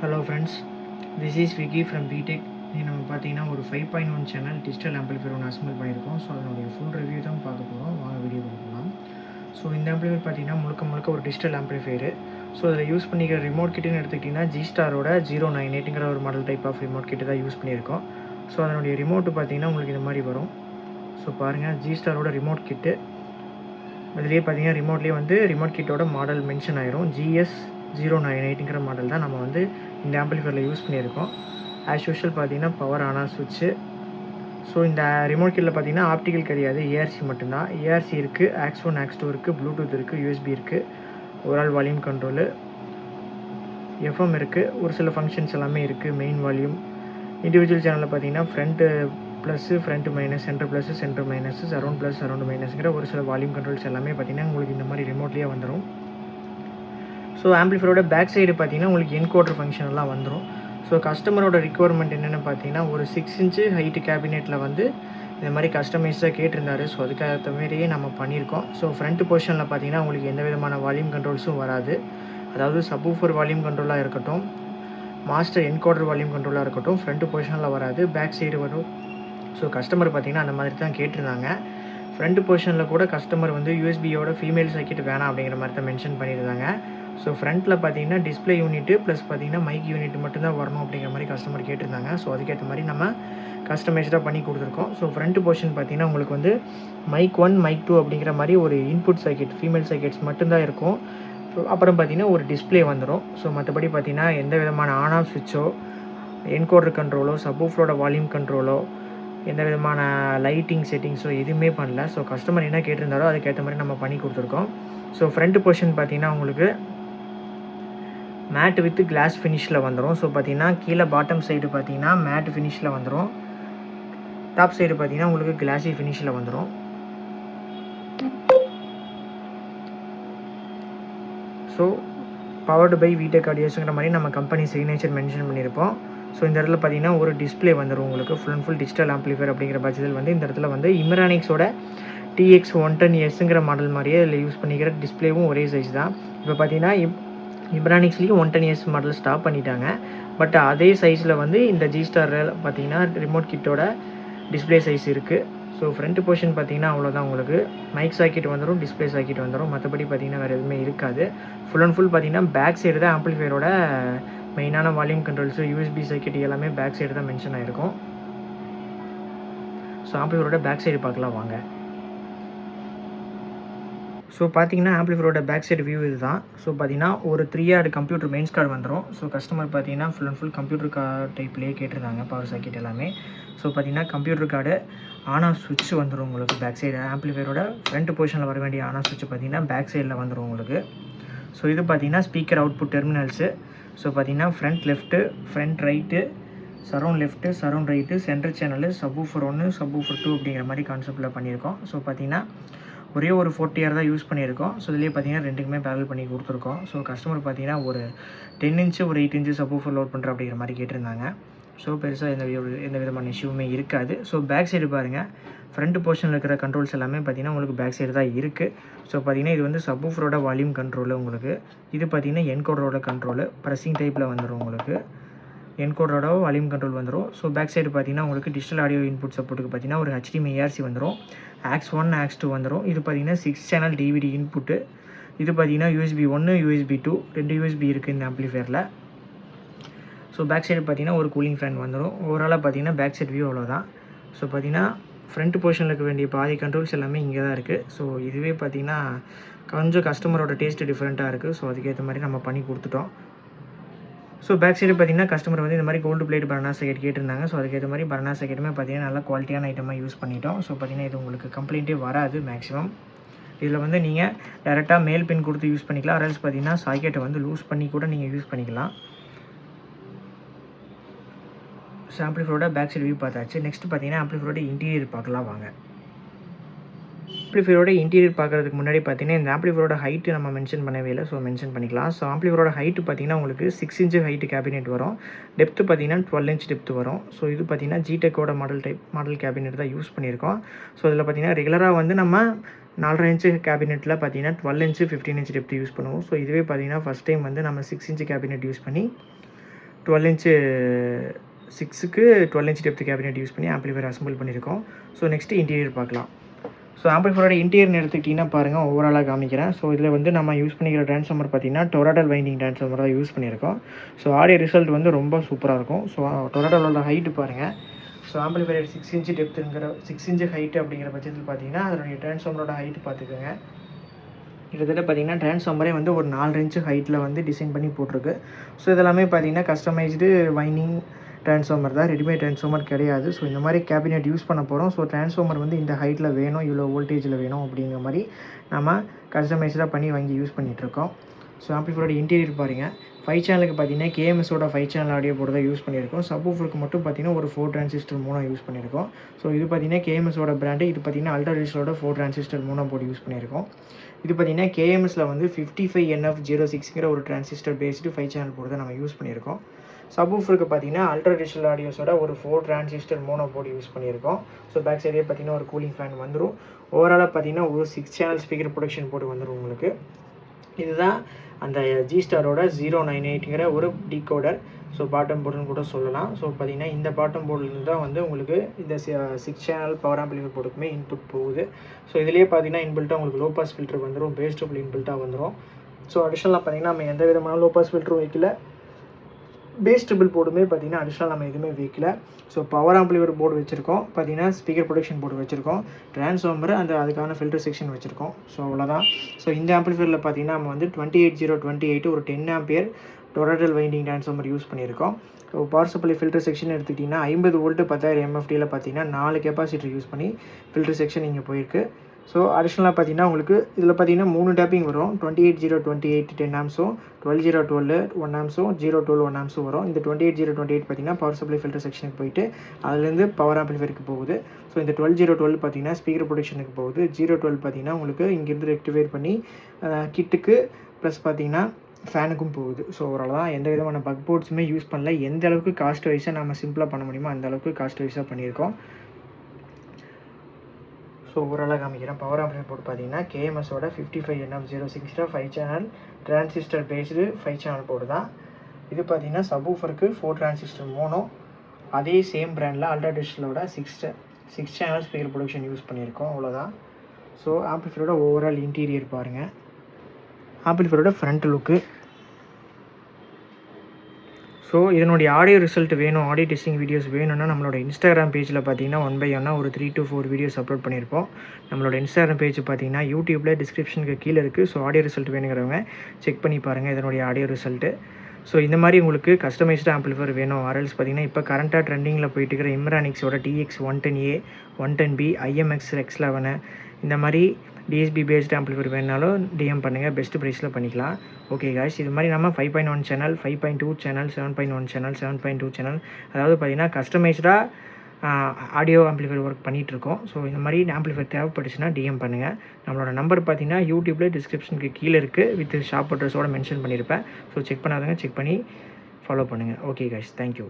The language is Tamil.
Hello friends, this is Vicky from VTech. இது நம்ம பார்த்தீங்கன்னா ஒரு 5.1 சேனல் டிஜிட்டல் ஆம்பிளிஃபையர் ஒன்று அசம்பிள் பண்ணியிருக்கோம். ஸோ அதனுடைய ஃபுல் ரிவ்யூ தான் பார்க்க போகிறோம். வாங்க வீடியோ கொடுக்கலாம். ஸோ இந்த ஆம்பிளிஃபையர் பார்த்தீங்கன்னா முழுக்க ஒரு டிஜிட்டல் ஆம்பிளிஃபையர். ஸோ அதில் யூஸ் பண்ணிக்கிற ரிமோட் கிட்டுன்னு எடுத்துக்கிட்டிங்கன்னா ஜிஸ்டாரோட 098ங்கிற ஒரு model type of remote kit தான் யூஸ் பண்ணியிருக்கோம். ஸோ அதனுடைய ரிமோட்டு பார்த்தீங்கன்னா உங்களுக்கு இந்த மாதிரி வரும். ஸோ பாருங்கள், ஜிஸ்டாரோட ரிமோட் கிட்டு. அதுலேயே பார்த்தீங்கன்னா ரிமோட்லேயே வந்து ரிமோட் கிட்டோட மாடல் மென்ஷன் ஆயிரும். GS098ங்கிற மாடல் தான் நம்ம வந்து இந்த ஆம்பிளிஃபையரில் யூஸ் பண்ணியிருக்கோம். ஆஸ் யூஷுவல் பார்த்தீங்கன்னா பவர் ஆன் ஆஃப் சுவிட்சு. ஸோ இந்த ரிமோட் கிட்டில் பார்த்தீங்கன்னா ஆப்டிக்கல் கிடையாது, ஏஆர்சி மட்டும்தான். ஏஆர்சி இருக்குது, AX1 AX2 இருக்குது, ப்ளூடூத் இருக்குது, யூஎஸ்பி இருக்குது, ஓவரால் வால்யூம் கண்ட்ரோலு, எஃப்எம் இருக்குது, ஒரு சில ஃபங்க்ஷன்ஸ் எல்லாமே இருக்குது. மெயின் வால்யூம், இண்டிவிஜுவல் சேனலில் பார்த்தீங்கன்னா front plus, front minus, centre plus, centre minus, surround plus, surround மைனஸ்ங்கிற ஒரு சில வால்யூம் கண்ட்ரோல்ஸ் எல்லாமே பார்த்தீங்கன்னா உங்களுக்கு இந்த மாதிரி ரிமோட்லேயே வந்துடும். ஸோ ஆம்பிளிஃபையரோட பேக் சைடு பார்த்தீங்கன்னா உங்களுக்கு என்கோடர் ஃபங்க்ஷன் எல்லாம் வந்துடும். ஸோ கஸ்டமரோட ரிக்குவயர்மெண்ட் என்னென்னு பார்த்தீங்கன்னா ஒரு 6 இன்ச்சு ஹைட்டு கேபினெட்டில் வந்து இந்த மாதிரி கஸ்டமைஸாக கேட்டிருந்தாரு. ஸோ அதுக்கேற்ற மாதிரியே நம்ம பண்ணியிருக்கோம். ஸோ ஃப்ரண்ட் பொசிஷனில் பார்த்தீங்கன்னா உங்களுக்கு எந்த விதமான வால்யூம் கண்ட்ரோல்ஸும் வராது. அதாவது சப்வூஃபர் வால்யூம் கண்ட்ரோலாக இருக்கட்டும், மாஸ்டர் என்கோடர் வால்யூம் கண்ட்ரோலாக இருக்கட்டும், ஃப்ரண்ட் பொசிஷனில் வராது, பேக் சைடு வரும். ஸோ கஸ்டமர் பார்த்தீங்கன்னா அந்த மாதிரி தான் கேட்டிருந்தாங்க. ஃப்ரண்ட் பொசிஷனில் கூட கஸ்டமர் வந்து யூஎஸ்பியோட ஃபீமேல் சர்க்கிட் வேணாம் அப்படிங்கிற மாதிரி தான் மென்ஷன் பண்ணியிருந்தாங்க. ஸோ ஃப்ரண்ட்டில் பார்த்தீங்கன்னா டிஸ்பிளே யூனிட்டு ப்ளஸ் பார்த்தீங்கன்னா மைக் யூனிட் மட்டும்தான் வரணும் அப்படிங்கிற மாதிரி கஸ்டமர் கேட்டிருந்தாங்க. ஸோ அதுக்கேற்ற மாதிரி நம்ம கஸ்டமைஸ்டாக பண்ணி கொடுத்துருக்கோம். ஸோ ஃப்ரண்ட் போர்ஷன் பார்த்தீங்கன்னா உங்களுக்கு வந்து மைக் 1 மைக் 2 அப்படிங்கிற மாதிரி ஒரு இன்புட் சர்க்கிட், ஃபீமேல் சர்க்கிட்ஸ் மட்டும்தான் இருக்கும். அப்புறம் பார்த்தீங்கன்னா ஒரு டிஸ்பிளே வந்துடும். ஸோ மற்றபடி பார்த்தீங்கன்னா எந்த விதமான ஆன் ஆஃப் சுவிட்சோ, என்கோடர் கண்ட்ரோலோ, சப்வூஃபரோட வால்யூம் கண்ட்ரோலோ, எந்த விதமான லைட்டிங் செட்டிங்ஸோ எதுவுமே பண்ணல. ஸோ கஸ்டமர் என்ன கேட்டிருந்தாரோ அதுக்கேற்ற மாதிரி நம்ம பண்ணி கொடுத்துருக்கோம். ஸோ ஃப்ரண்ட் போர்ஷன் பார்த்தீங்கன்னா உங்களுக்கு மேட் வித் கிளாஸ் ஃபினிஷில் வந்துடும். ஸோ பார்த்தீங்கன்னா கீழே பாட்டம் சைடு பார்த்தீங்கன்னா மேட் ஃபினிஷில் வந்துடும். டாப் சைடு பார்த்தீங்கன்னா உங்களுக்கு கிளாஸி ஃபினிஷில் வந்துடும். ஸோ பவர்டு பை VTech ஆடியோஸுங்கிற மாதிரி நம்ம கம்பெனி சிக்னேச்சர் மென்ஷன் பண்ணியிருப்போம். ஸோ இந்த இடத்துல பார்த்தீங்கன்னா ஒரு டிஸ்பிளே வந்துடும் உங்களுக்கு. Full and full digital amplifier அப்படிங்கிற பட்சத்தில் வந்து இந்த இடத்துல வந்து இம்ரானிக்ஸோட TX110Sங்கிற மாடல் மாதிரியே இதில் யூஸ் பண்ணிக்கிற டிஸ்பிளேவும் ஒரே சைஸ் தான். இப்போ பார்த்தீங்கன்னா இம்ரானிக்ஸ்லேயும் 110S மாடல் ஸ்டாப் பண்ணிட்டாங்க. பட் அதே சைஸில் வந்து இந்த ஜிஸ்டாரில் பார்த்தீங்கன்னா ரிமோட் கிட்டோட டிஸ்பிளே சைஸ் இருக்குது. ஸோ ஃப்ரண்ட் போர்ஷன் பார்த்தீங்கன்னா அவ்வளோதான், உங்களுக்கு மைக் சாக்கெட் வந்துடும், டிஸ்பிளே சாக்கெட் வந்துடும். மற்றபடி பார்த்தீங்கன்னா வேறு எதுவுமே இருக்காது. ஃபுல் அண்ட் ஃபுல் பார்த்தீங்கன்னா பேக் சைடு தான் ஆம்பிளிஃபையரோட மெயினான வால்யூம் கண்ட்ரோல்ஸு, யூஎஸ்பி சர்க்கிட் எல்லாமே பேக் சைடு தான் மென்ஷன் ஆகிருக்கும். ஸோ ஆம்பிளிஃபையரோட பேக் சைடு பார்க்கலாம் வாங்க. ஸோ பார்த்தீங்கன்னா ஆம்பிளிஃபையரோட பேக் சைடு வியூ இது தான். ஸோ பார்த்தீங்கன்னா ஒரு 3 ஆர்டு கம்ப்யூட்டர் மெயின்ஸ் கார்டு வந்துடும். ஸோ கஸ்டமர் பார்த்தீங்கன்னா ஃபுல் அண்ட் ஃபுல் கம்ப்யூட்டர் டைப்லேயே கேட்டிருந்தாங்க, பவர் சாக்கெட் எல்லாமே. ஸோ பார்த்தீங்கன்னா கம்ப்யூட்டர் கார்டு ஆன் ஆஃப் சுவிட்ச் வந்துடும் உங்களுக்கு பேக் சைடு. ஆம்பிளிஃபையரோட ஃப்ரண்ட் பொசிஷனில் வர வேண்டிய ஆன் ஆஃப் சுவிட்ச் பார்த்தீங்கன்னா பேக் சைடில் வந்துடும் உங்களுக்கு. ஸோ இது பார்த்தீங்கன்னா ஸ்பீக்கர் அவுட்புட் டெர்மினல்ஸு. ஸோ பார்த்தீங்கன்னா front left, front right, surround left, surround right, centre channel, subwoofer 1, subwoofer 2 அப்படிங்கிற மாதிரி கான்செப்ட்டில் பண்ணியிருக்கோம். ஸோ பார்த்தீங்கன்னா ஒரே ஒரு 40R தான் யூஸ் பண்ணியிருக்கோம். ஸோ இதுலேயே பார்த்தீங்கன்னா ரெண்டுக்குமே பேரல் பண்ணி கொடுத்துருக்கோம். ஸோ கஸ்டமர் பார்த்தீங்கன்னா ஒரு 10 இன்ச்சு ஒரு 8 இன்ச்சு சப்வூஃபர் லோட் பண்ணுற அப்படிங்கிற மாதிரி கேட்டிருந்தாங்க. ஸோ பெருசாக எந்த விதமான இஷ்யூமே இருக்காது. ஸோ பேக் சைடு பாருங்கள், ஃப்ரண்ட் போர்ஷனில் இருக்கிற கண்ட்ரோல்ஸ் எல்லாமே பார்த்தீங்கன்னா உங்களுக்கு பேக் சைடு தான் இருக்குது. ஸோ பார்த்தீங்கன்னா இது வந்து சப்வூஃபரோட வால்யூம் கண்ட்ரோலு உங்களுக்கு. இது பார்த்தீங்கன்னா என்கோடரோட கண்ட்ரோலு, ப்ரெஸ்ஸிங் டைப்பில் வந்துடும் உங்களுக்கு. என்கோடரோட வால்யூம் கண்ட்ரோல் வந்துடும். ஸோ பேக் சைடு பார்த்தீங்கன்னா உங்களுக்கு டிஜிட்டல் ஆடியோ இன்புட் சப்போர்ட்டுக்கு பார்த்தீங்கன்னா ஒரு HDMI ARC வந்துடும், AX1 AX2 வந்துடும். இது பார்த்தீங்கன்னா 6 சேனல் DVD இன்புட்டு. இது பார்த்தீங்கன்னா USB 1, USB 2 2 USB இருக்குது இந்த ஆம்பிளிஃபையரில். ஸோ பேக் சைடு பார்த்தீங்கன்னா ஒரு கூலிங் ஃபேன் வந்துடும். ஓவராலாக பார்த்தீங்கன்னா பேக் சைடு வியூ அவ்வளோதான். ஸோ பார்த்தீங்கன்னா ஃப்ரண்ட் போர்ஷனில் இருக்க வேண்டிய பாதி கண்ட்ரோல்ஸ் எல்லாமே இங்கே தான் இருக்குது. ஸோ இதுவே பார்த்தீங்கன்னா கொஞ்சம் கஸ்டமரோட டேஸ்ட்டு டிஃப்ரெண்ட்டாக இருக்குது. ஸோ அதுக்கேற்ற மாதிரி நம்ம பண்ணி கொடுத்துட்டோம். ஸோ பேக் சைடு பார்த்தீங்கன்னா கஸ்டமர் வந்து இந்த மாதிரி கோல்டு பிளேட் பர்னா சாக்கெட் கேட்டிருந்தாங்க. ஸோ அதுக்கேற்ற மாதிரி பர்னா சாக்கெட்டுமே பார்த்தீங்கன்னா நல்லா குவாலிட்டியான ஐட்டமாக யூஸ் பண்ணிட்டோம். ஸோ பார்த்தீங்கன்னா இது உங்களுக்கு கம்ப்ளைண்ட்டே வராது மேக்ஸிமம். இதில் வந்து நீங்கள் டேரெக்டாக மேல் பின் கொடுத்து யூஸ் பண்ணிக்கலாம், அரல்ஸ் பார்த்தீங்கன்னா சாக்கெட்டை வந்து லூஸ் பண்ணி கூட நீங்கள் யூஸ் பண்ணிக்கலாம். ஸோ ஆம்பிளிஃபையரோட பேக் சைடு வியூ பார்த்தாச்சு. நெக்ஸ்ட் பார்த்தீங்கன்னா ஆம்பிளிஃபையரோட இன்டீரியர் பார்க்கலாம் வாங்க. ஆம்பிளிஃபையரோட இன்டீரியர் பார்க்குறதுக்கு முன்னாடி பார்த்தீங்கன்னா இந்த ஆம்பிளிஃபையரோட ஹைட்டு நம்ம மென்ஷன் பண்ணவே இல்லை. ஸோ மென்ஷன் பண்ணிக்கலாம். ஸோ ஆம்பிளிஃபையரோட ஹைட்டு பார்த்தீங்கன்னா உங்களுக்கு 6 இன்ச்சு ஹைட்டு கேபினெட் வரும். டெப்த்து பார்த்தீங்கன்னா 12 இன்ச் டெப்த்து வரும். ஸோ இது பார்த்தீங்கன்னா ஜிடெக்கோட மாடல் கேபினெட் தான் யூஸ் பண்ணியிருக்கோம். ஸோ இதில் பார்த்தீங்கன்னா ரெகுலராக வந்து நம்ம 4.5 இன்ச்சு கேபினெட்டில் பார்த்தீங்கன்னா 12 இன்ச்சு 15 இன்ச் டெப்த்து யூஸ் பண்ணுவோம். ஸோ இதுவே பார்த்தீங்கன்னா ஃபஸ்ட் டைம் வந்து நம்ம 6 இன்ச்சு கேபினெட் யூஸ் பண்ணி 12 இன்ச்சு 6க்கு 12 இன்ச் டெப்த் கேபினெட் யூஸ் பண்ணி ஆம்பிளிஃபையர் அசம்பிள் பண்ணியிருக்கோம். ஸோ நெக்ஸ்ட்டு இன்டீரியர் பார்க்கலாம். ஸோ ஆம்பிளிஃபையரோட இன்டீரியர்னு எடுத்துக்கிட்டிங்கன்னா பாருங்கள், ஓவராலாக காமிக்கிறேன். ஸோ இதில் வந்து நம்ம யூஸ் பண்ணிக்கிற ட்ரான்ஸ்ஃபார்மர் பார்த்திங்கன்னா டொராடல் வைண்டிங் ட்ரான்ஸ்ஃபார்மர் தான் யூஸ் பண்ணியிருக்கோம். ஸோ ஆடியோ ரிசல்ட் வந்து ரொம்ப சூப்பராக இருக்கும். ஸோ டொராடலோட ஹைட்டு பாருங்கள். ஸோ ஆம்பிளிஃபையர் 6 இன்ச்சு டெப்த்துங்கிற 6 இன்ச்சு ஹைட்டு அப்படிங்கிற பட்சத்தில் பார்த்தீங்கன்னா அதனுடைய ட்ரான்ஸ்ஃபார்மரோட ஹைட்டு பார்த்துக்கோங்க. கிட்டத்தட்ட பார்த்தீங்கன்னா ட்ரான்ஸ்ஃபார்மரே வந்து ஒரு 4 இன்ச்சு ஹைட்டில் வந்து டிசைன் பண்ணி போட்டிருக்கு. ஸோ இதெல்லாமே பார்த்தீங்கன்னா கஸ்டமைஸ்டு வைண்டிங் ட்ரான்ஸ்ஃபார்மர் தான், ரெடிமேட் ட்ரான்ஸ்ஃபார்மர் கிடையாது. ஸோ இந்த மாதிரி கேபினெட் யூஸ் பண்ண போகிறோம். ஸோ ட்ரான்ஸ்ஃபார்மர் வந்து இந்த ஹைட்டில் வேணும், இவ்வளோ வோல்டேஜில் வேணும் அப்படிங்கிற மாதிரி நம்ம கஸ்டமைஸ்டாக பண்ணி வாங்கி யூஸ் பண்ணிகிட்ருக்கோம். ஸோ ஆம்பிளிஃபையரோட இன்டீரியர் பாருங்கள். 5 சேனலுக்கு பார்த்தீங்கன்னா கேஎம்எஸோட 5 சேனல் ஆடியோ போர்டு தான் யூஸ் பண்ணியிருக்கோம். சப்வூஃபருக்கு மட்டும் பார்த்தீங்கன்னா ஒரு 4 டிரான்சிஸ்டர் மோனோ யூஸ் பண்ணியிருக்கோம். ஸோ இது பார்த்தீங்கன்னா கேஎம்எஸோட பிராண்டு. இது பார்த்தீங்கன்னா அல்ட்ரா டிஜிட்டலோட 4 டிரான்சிஸ்டர் மோனோ போர்டு யூஸ் பண்ணியிருக்கோம். இது பார்த்தீங்கன்னா கேஎம்எஸில் வந்து 55NF06ங்கிற ஒரு டிரான்சிஸ்டர் பேஸ்டு 5 சேனல் போர்டு தான் நம்ம யூஸ் பண்ணியிருக்கோம். சப்வூஃபருக்கு பார்த்தீங்கன்னா அல்ட்ரா டிஜிட்டல் ஆடியோஸோட ஒரு 4 டிரான்சிஸ்டர் மோனோ போர்டு யூஸ் பண்ணியிருக்கோம். ஸோ பேக் சைடே பார்த்தீங்கன்னா ஒரு கூலிங் ஃபேன் வந்துடும். ஓவராலாக பார்த்தீங்கன்னா ஒரு 6 சேனல் ஸ்பீக்கர் ப்ரொடக்ஷன் போர்டு வந்துடும் உங்களுக்கு. இதுதான் அந்த ஜிஸ்டாரோட 098ங்கிற ஒரு டிகோடர். ஸோ பாட்டம் போர்டுன்னு கூட சொல்லலாம். ஸோ பார்த்தீங்கன்னா இந்த பாட்டம் போர்டில் தான் வந்து உங்களுக்கு இந்த 6 சேனல் பவர் ஆம்பிளிஃபையர் போர்டுக்குமே இன்புட் போகுது. ஸோ இதிலேயே பார்த்தீங்கன்னா இன்பில்ட்டாக உங்களுக்கு லோ பாஸ் ஃபில்டர் வந்துடும், பேஸ் ட்ரிபிள் இன்பில்ட்டாக வந்துடும். ஸோ அடிஷனலாக பார்த்தீங்கன்னா நம்ம எந்த விதமான லோ பாஸ் ஃபில்டரும் வைக்கல, பேஸ் ட்ரிபிள் போர்டுமே பார்த்தீங்கன்னா அடிஷனல் நம்ம எதுவுமே வைக்கல. ஸோ பவர் ஆம்பிளிஃபையர் போர்டு வச்சுருக்கோம், பார்த்தீங்கன்னா ஸ்பீக்கர் ப்ரொடக்ஷன் போர்டு வச்சுருக்கோம், ட்ரான்ஸ்ஃபார்மர் அதுக்கான ஃபில்டர் செக்ஷன் வச்சுருக்கோம். ஸோ அவ்வளோதான். ஸோ இந்த ஆம்பிளிஃபையரில் பார்த்தீங்கன்னா நம்ம வந்து 28028 ஒரு 10 ஆம்பியர் டொராடல் வைண்டிங் ட்ரான்ஸ்ஃபார்மர் யூஸ் பண்ணியிருக்கோம். So power supply filter section எடுத்துக்கிட்டிங்கன்னா 50 வோல்ட்டு 10,000 MFTயில் பார்த்தீங்கன்னா 4 கெப்பாசிட்டர் யூஸ் பண்ணி ஃபில்டர் செக்ஷன் இங்கே போயிருக்கு. ஸோ அடிஷ்னலாக பார்த்தீங்கன்னா உங்களுக்கு இதில் பார்த்தீங்கன்னா 3 டேப்பிங் வரும். 28028 10 ஆம்ஸும், 12012 1 ஆம்ஸும், 012 1 ஆம்ஸும் வரும். இந்த 28028 பார்த்தீங்கன்னா பவர் சப்ளை ஃபில்டர் செக்ஷனுக்கு போயிட்டு அதுலேருந்து பவர் ஆம்பிளிஃபையருக்கு போகுது. ஸோ இந்த 12012 பார்த்தீங்கன்னா ஸ்பீக்கர் ப்ரொடக்ஷனுக்கு போகுது. 012 பார்த்தீங்கன்னா உங்களுக்கு இங்கேருந்து ரெக்டிஃபைர் பண்ணி கிட்டுக்கு ப்ளஸ் பார்த்தீங்கன்னா ஃபேனுக்கும் போகுது. ஸோ ஓவராலாக எந்த விதமான பக் போர்ட்ஸுமே யூஸ் பண்ணல. எந்த அளவுக்கு காஸ்ட் வைஸாக நம்ம சிம்பிளாக பண்ண முடியுமோ அந்த அளவுக்கு காஸ்ட் வைஸாக பண்ணியிருக்கோம். ஸோ ஓவராலாக காமிக்கிறேன். பவர் ஆம்பிளிஃபையர் போர்டு பார்த்தீங்கன்னா கேஎம்எஸோட 55NF06 5 channel transistor based 5 channel board தான். இது பார்த்தீங்கன்னா சப்வூஃபருக்கு 4 டிரான்சிஸ்டர் மோனோ, அதே சேம் பிராண்டில் அல்ட்ரா டிஜிட்டலோட 6 சேனல் ஸ்பீக்கர் ப்ரொடக்ஷன் யூஸ் பண்ணியிருக்கோம். அவ்வளோதான். ஸோ ஆம்பிளிஃபையரோட ஓவரால் இன்டீரியர் பாருங்கள். ஆம்பிளிஃபையரோட ஃப்ரண்ட் லுக்கு. ஸோ இதனுடைய ஆடியோ ரிசல்ட் வேணும், ஆடியோ டெஸ்டிங் வீடியோஸ் வேணும்னா நம்மளோட இன்ஸ்டாகிராம் பேஜில் பார்த்தீங்கன்னா 1 by 1 ஒரு 3 to 4 வீடியோஸ் அப்லோட் பண்ணியிருப்போம். நம்மளோட இன்ஸ்டாகிராம் பேஜ் பார்த்தீங்கன்னா யூடியூப்பில் டிஸ்கிரிப்ஷனுக்கு கீழே இருக்குது. ஸோ ஆடியோ ரிசல்ட் வேணுங்கிறவங்க செக் பண்ணி பாருங்கள் இதனுடைய ஆடியோ ரிசல்ட்டு. ஸோ இந்த மாதிரி உங்களுக்கு கஸ்டமைஸ்டு ஆம்பிளிஃபையர் வேணும், ஆர்எல்ஸ் பார்த்தீங்கன்னா இப்போ கரண்ட்டாக ட்ரெண்டிங்கில் போயிட்டு இருக்கிற இம்ரானிக்ஸோட TX110A 110B IMX X11 இந்த மாதிரி டிஎஸ்பி பேஸ்டு ஆம்பிளிஃபையர் வேணுனாலும் டிஎம் பண்ணுங்கள், பெஸ்ட் ப்ரைஸில் பண்ணிக்கலாம். ஓகே காய்ஸ், இது மாதிரி நம்ம 5.1 சேனல், 5.2 சேனல், 7.1 சேனல், 7.2 சேனல், அதாவது பார்த்தீங்கன்னா கஸ்டமைஸ்டாக ஆடியோ ஆம்பிளிஃபையர் ஒர்க் பண்ணிகிட்ருக்கோம். ஸோ இந்த மாதிரி ஆம்பிளிஃபையர் தேவைப்பட்டுச்சுன்னா டிஎம் பண்ணுங்கள். நம்மளோட நம்பர் பார்த்தீங்கன்னா யூடியூப்பில் டிஸ்கிரிப்ஷனுக்கு கீழே இருக்குது, வித் ஷாப் அட்ரஸோடு மென்ஷன் பண்ணியிருப்பேன். ஸோ செக் பண்ணாதவங்க செக் பண்ணி ஃபாலோ பண்ணுங்கள். Okay guys, thank you.